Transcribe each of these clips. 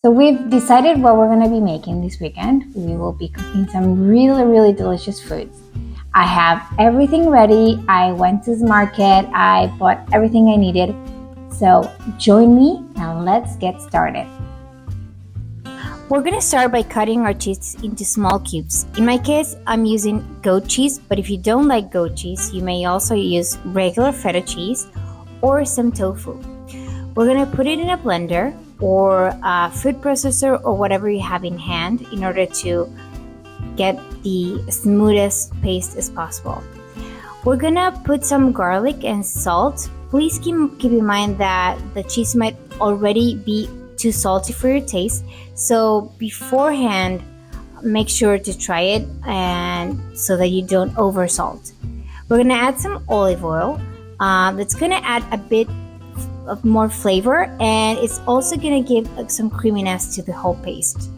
So we've decided what we're going to be making this weekend. We will be cooking some really, really delicious foods. I have everything ready. I went to the market. I bought everything I needed. So join me and let's get started. We're going to start by cutting our cheese into small cubes. In my case, I'm using goat cheese, but if you don't like goat cheese, you may also use regular feta cheese or some tofu. We're going to put it in a blender or a food processor or whatever you have in hand in order to get the smoothest paste as possible. We're going to put some garlic and salt. Please keep in mind that the cheese might already be too salty for your taste, so beforehand make sure to try it and so that you don't over salt. We're going to add some olive oil. That's going to add a bit of more flavor, and it's also going to give some creaminess to the whole paste.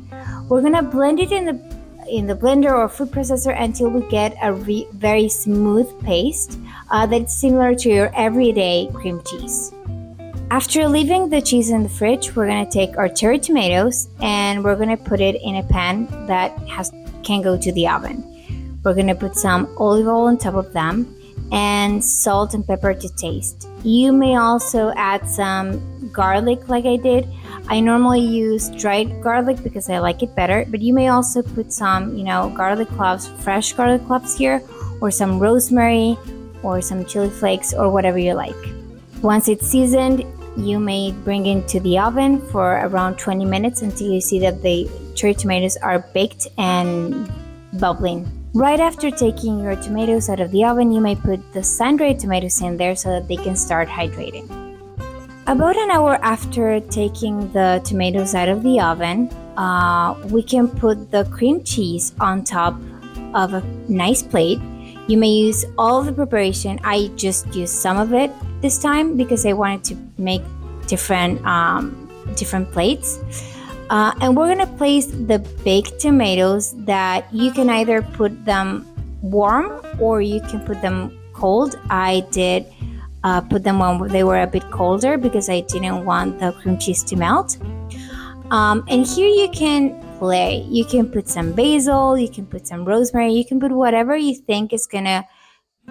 We're going to blend it in the blender or food processor until we get a very smooth paste that's similar to your everyday cream cheese. After leaving the cheese in the fridge, we're going to take our cherry tomatoes and we're going to put it in a pan that can go to the oven. We're going to put some olive oil on top of them and salt and pepper to taste. You may also add some garlic like I did. I normally use dried garlic because I like it better, but you may also put some, garlic cloves, fresh garlic cloves here, or some rosemary or some chili flakes or whatever you like. Once it's seasoned, you may bring it to the oven for around 20 minutes until you see that the cherry tomatoes are baked and bubbling. Right after taking your tomatoes out of the oven, you may put the sun-dried tomatoes in there so that they can start hydrating. About an hour after taking the tomatoes out of the oven, we can put the cream cheese on top of a nice plate. You may use all of the preparation. I just used some of it this time because I wanted to make different plates. And we're gonna place the baked tomatoes that you can either put them warm or you can put them cold. I did put them when they were a bit colder because I didn't want the cream cheese to melt. And here you can play. You can put some basil, you can put some rosemary, you can put whatever you think is gonna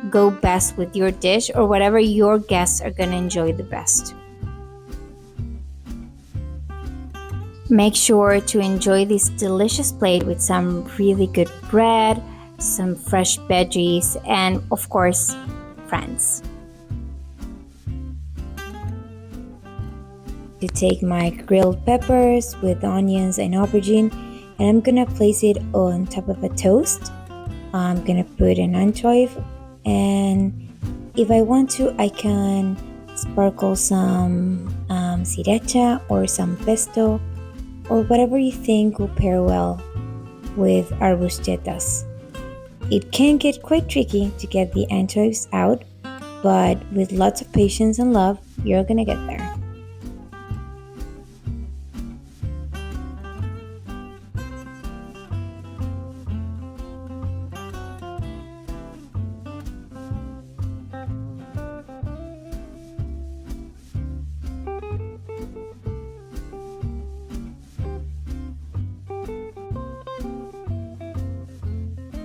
go best with your dish or whatever your guests are gonna enjoy the best. Make sure to enjoy this delicious plate with some really good bread, some fresh veggies, and of course, friends. To take my grilled peppers with onions and aubergine, and I'm gonna place it on top of a toast. I'm gonna put an anchovy, and if I want to, I can sprinkle some sriracha or some pesto or whatever you think will pair well with our bruschettas. It can get quite tricky to get the anchovies out, but with lots of patience and love, you're gonna get there.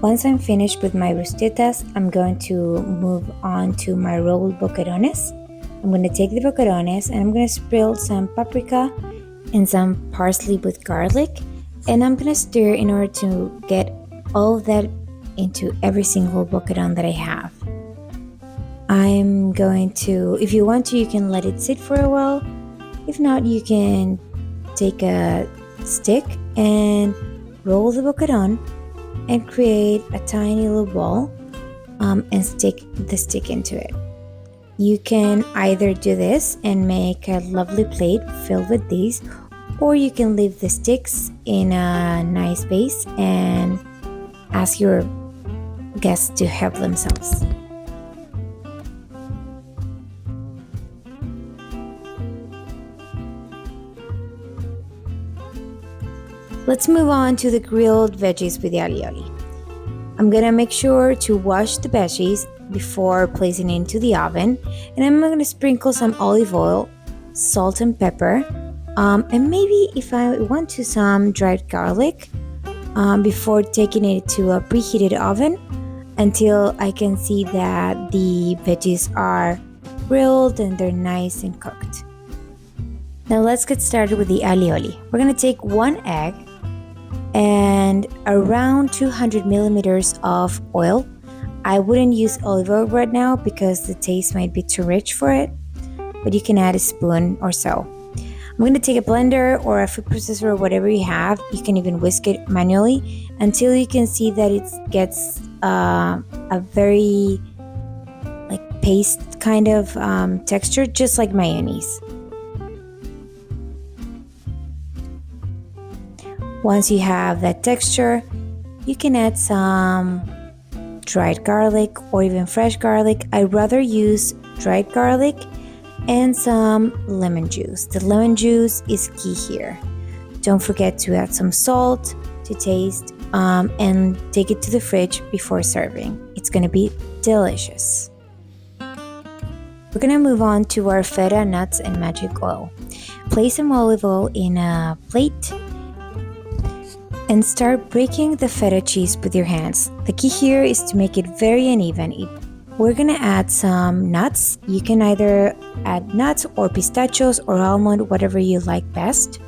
Once I'm finished with my bruschettas, I'm going to move on to my rolled boquerones. I'm going to take the boquerones and I'm going to sprinkle some paprika and some parsley with garlic, and I'm going to stir in order to get all of that into every single boqueron that I have. I'm going to, if you want to, you can let it sit for a while. If not, you can take a stick and roll the boqueron and create a tiny little ball and stick the stick into it. You can either do this and make a lovely plate filled with these, or you can leave the sticks in a nice vase and ask your guests to help themselves. Let's move on to the grilled veggies with the alioli. I'm gonna make sure to wash the veggies before placing it into the oven, and I'm gonna sprinkle some olive oil, salt and pepper, And maybe if I want to some dried garlic before taking it to a preheated oven until I can see that the veggies are grilled and they're nice and cooked. Now let's get started with the alioli. We're gonna take 1 egg and around 200 milliliters of oil. I wouldn't use olive oil right now because the taste might be too rich for it, but you can add a spoon or so. I'm going to take a blender or a food processor or whatever you have. You can even whisk it manually until you can see that it gets a very like paste kind of texture, just like mayonnaise. Once you have that texture, you can add some dried garlic or even fresh garlic. I'd rather use dried garlic and some lemon juice. The lemon juice is key here. Don't forget to add some salt to taste and take it to the fridge before serving. It's gonna be delicious. We're gonna move on to our feta, nuts, and magic oil. Place some olive oil in a plate and start breaking the feta cheese with your hands. The key here is to make it very uneven. We're gonna add some nuts. You can either add nuts or pistachios or almond, whatever you like best.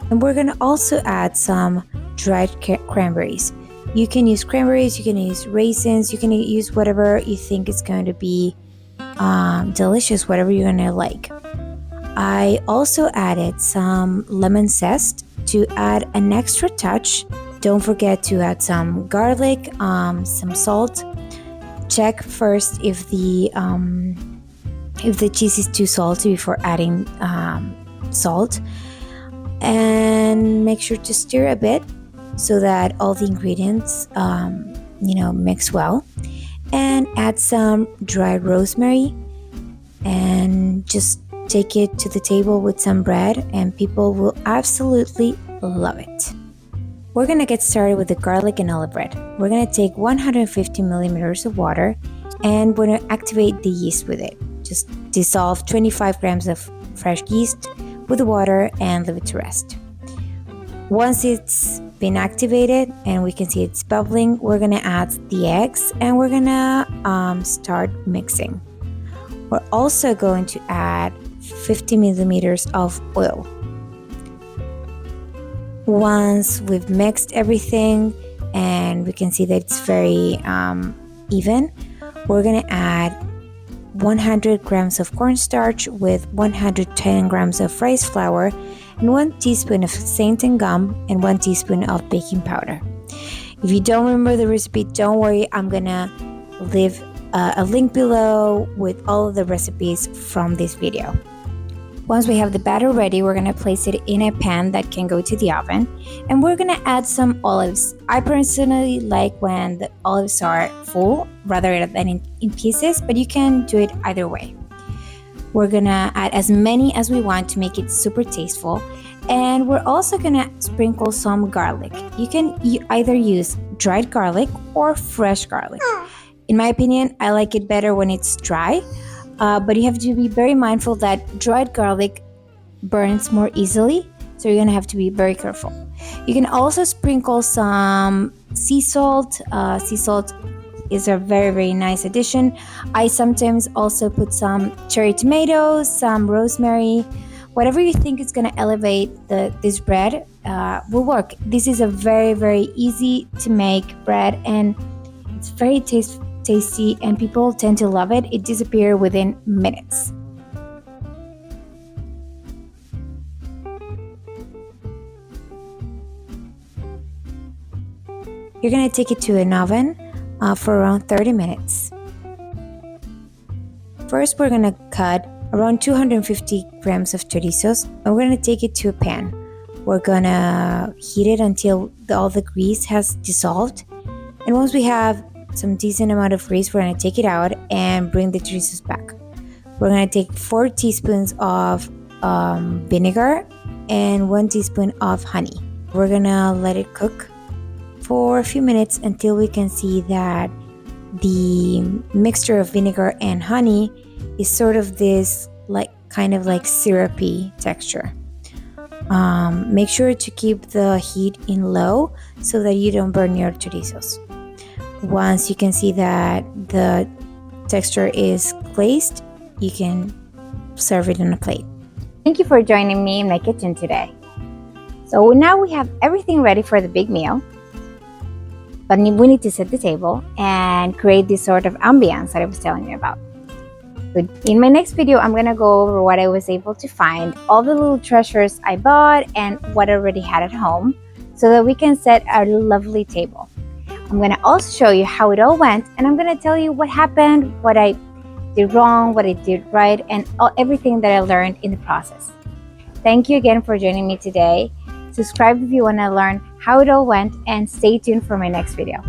And we're gonna also add some dried cranberries. You can use cranberries, you can use raisins, you can use whatever you think is going to be delicious, whatever you're gonna like. I also added some lemon zest to add an extra touch. Don't forget to add some garlic, some salt. Check first if the cheese is too salty before adding salt, and make sure to stir a bit so that all the ingredients mix well. And add some dried rosemary and just take it to the table with some bread and people will absolutely love it. We're gonna get started with the garlic and olive bread. We're gonna take 150 milliliters of water and we're gonna activate the yeast with it. Just dissolve 25 grams of fresh yeast with the water and leave it to rest. Once it's been activated and we can see it's bubbling, we're gonna add the eggs and we're gonna start mixing. We're also going to add 50 milliliters of oil. Once we've mixed everything and we can see that it's very even, we're gonna add 100 grams of cornstarch with 110 grams of rice flour and 1 teaspoon of xanthan gum and 1 teaspoon of baking powder. If you don't remember the recipe, don't worry, I'm gonna leave a link below with all of the recipes from this video. Once we have the batter ready, we're gonna place it in a pan that can go to the oven and we're gonna add some olives. I personally like when the olives are full rather than in pieces, but you can do it either way. We're gonna add as many as we want to make it super tasteful, and we're also gonna sprinkle some garlic. You can either use dried garlic or fresh garlic. In my opinion, I like it better when it's dry. But you have to be very mindful that dried garlic burns more easily, so you're gonna have to be very careful. You can also sprinkle some sea salt. Sea salt is a very, very nice addition. I sometimes also put some cherry tomatoes, some rosemary. Whatever you think is gonna elevate this bread will work. This is a very, very easy to make bread and it's very tasty and people tend to love it. It disappears within minutes. You're gonna take it to an oven for around 30 minutes. First, we're gonna cut around 250 grams of chorizos and we're gonna take it to a pan. We're gonna heat it until all the grease has dissolved. And once we have some decent amount of grease, we're gonna take it out and bring the chorizos back. We're gonna take 4 teaspoons of vinegar and 1 teaspoon of honey. We're gonna let it cook for a few minutes until we can see that the mixture of vinegar and honey is sort of this kind of syrupy texture. Make sure to keep the heat in low so that you don't burn your chorizos. Once you can see that the texture is glazed, you can serve it on a plate. Thank you for joining me in my kitchen today. So now we have everything ready for the big meal, but we need to set the table and create this sort of ambience that I was telling you about. So in my next video, I'm gonna go over what I was able to find, all the little treasures I bought and what I already had at home, so that we can set a lovely table. I'm gonna also show you how it all went, and I'm gonna tell you what happened, what I did wrong, what I did right, and everything that I learned in the process. Thank you again for joining me today. Subscribe if you want to learn how it all went, and stay tuned for my next video.